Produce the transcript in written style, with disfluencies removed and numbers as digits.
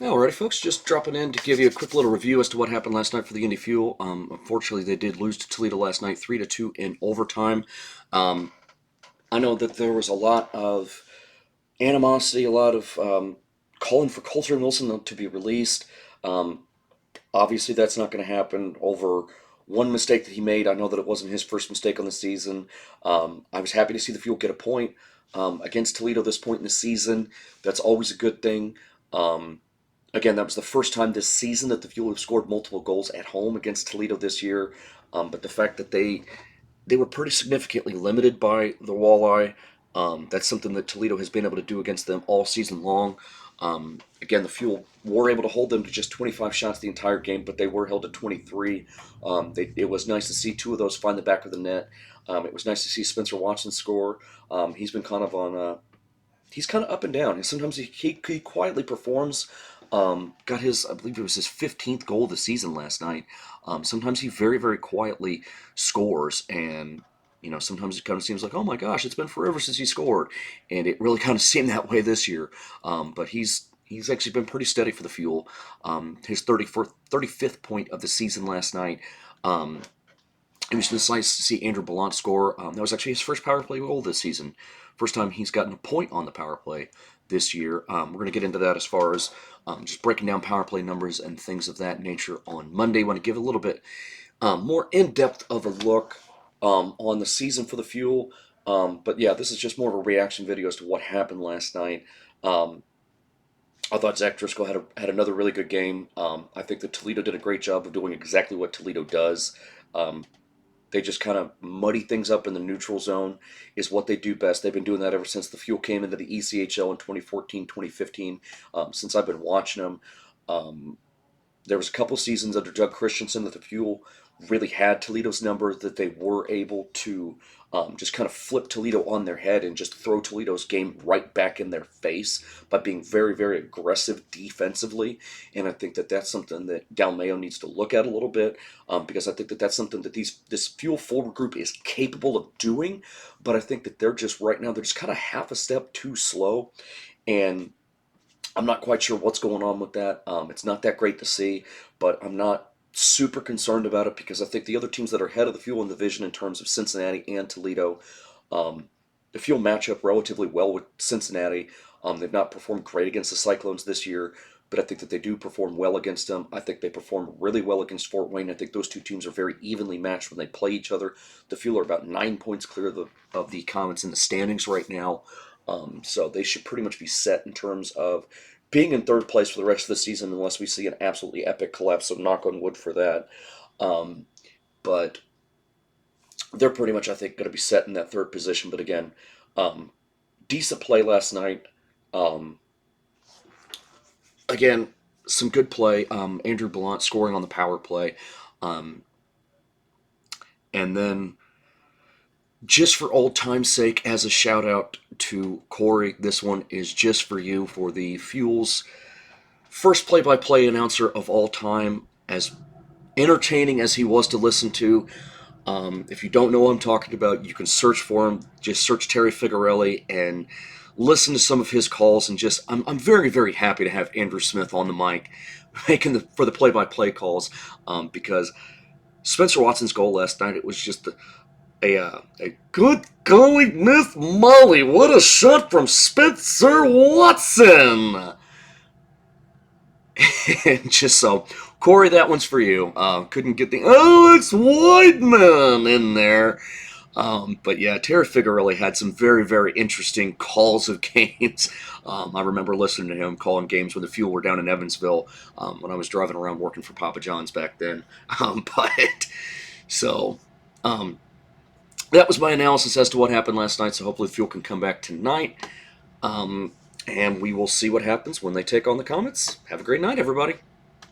Alrighty, folks, just dropping in to give you a quick little review as to what happened last night for the Indy Fuel. Unfortunately, they did lose to Toledo last night, 3-2 in overtime. Um, I know that there was a lot of animosity, a lot of calling for Coulter and Wilson to be released. Um, Obviously, that's not going to happen over one mistake that he made. I know that it wasn't his first mistake on the season. I was happy to see the Fuel get a point against Toledo this point in the season. That's always a good thing. Um, Again, that was the first time this season that the Fuel have scored multiple goals at home against Toledo this year. But the fact that they were pretty significantly limited by the Walleye, that's something that Toledo has been able to do against them all season long. Again, the Fuel were able to hold them to just 25 shots the entire game, but they were held to 23. It was nice to see two of those find the back of the net. It was nice to see Spencer Watson score. He's been kind of on he's kind of up and down. Sometimes he quietly performs. Got his, I believe it was his 15th goal of the season last night. Sometimes he very, very quietly scores, and sometimes it kind of seems like, oh my gosh, it's been forever since he scored, and it really kind of seemed that way this year. But he's actually been pretty steady for the Fuel. His 35th point of the season last night. It was just nice to see Andrew Ballant score. That was actually his first power play goal this season. First time he's gotten a point on the power play this year. We're going to get into that as far as just breaking down power play numbers and things of that nature on Monday. I want to give a little bit more in-depth of a look on the season for the Fuel. But yeah, this is just more of a reaction video as to what happened last night. I thought Zach Driscoll had another really good game. I think that Toledo did a great job of doing exactly what Toledo does. Um, they just kind of muddy things up in the neutral zone is what they do best. They've been doing that ever since the Fuel came into the ECHL in 2014, 2015. Since I've been watching them, there was a couple seasons under Doug Christensen that the Fuel really had Toledo's number, that they were able to just kind of flip Toledo on their head and just throw Toledo's game right back in their face by being very, very aggressive defensively. And I think that that's something that Dalmayo needs to look at a little bit, because I think that that's something that this Fuel forward group is capable of doing. But I think that they're just right now, they're just kind of half a step too slow. And I'm not quite sure what's going on with that. It's not that great to see, but I'm not super concerned about it because I think the other teams that are ahead of the Fuel in the division in terms of Cincinnati and Toledo, um, the Fuel match up relatively well with Cincinnati. They've not performed great against the Cyclones this year, but I think that they do perform well against them. I think they perform really well against Fort Wayne. I think those two teams are very evenly matched when they play each other. The Fuel are about 9 points clear of the Comets in the standings right now. So they should pretty much be set in terms of being in third place for the rest of the season, unless we see an absolutely epic collapse. So knock on wood for that. Um, but they're pretty much, I think, going to be set in that third position. But again, um, decent play last night. Um, Again, some good play. Andrew Ballant scoring on the power play, um, and then just for old time's sake, as a shout out to Corey, this one is just for you for the Fuel's first play-by-play announcer of all time. As entertaining as he was to listen to, if you don't know what I'm talking about, you can search for him. Just search Terry Figarelli and listen to some of his calls. And just, I'm very, very happy to have Andrew Smith on the mic, making for the play-by-play calls, because Spencer Watson's goal last night, it was just a good golly, Miss Molly, what a shot from Spencer Watson! And just so, Corey, that one's for you. Couldn't get the Alex Weidman in there. But yeah, Terry Figarelli had some very, very interesting calls of games. I remember listening to him calling games when the Fuel were down in Evansville, when I was driving around working for Papa John's back then. But so that was my analysis as to what happened last night. So hopefully the Fuel can come back tonight. And we will see what happens when they take on the Comets. Have a great night, everybody.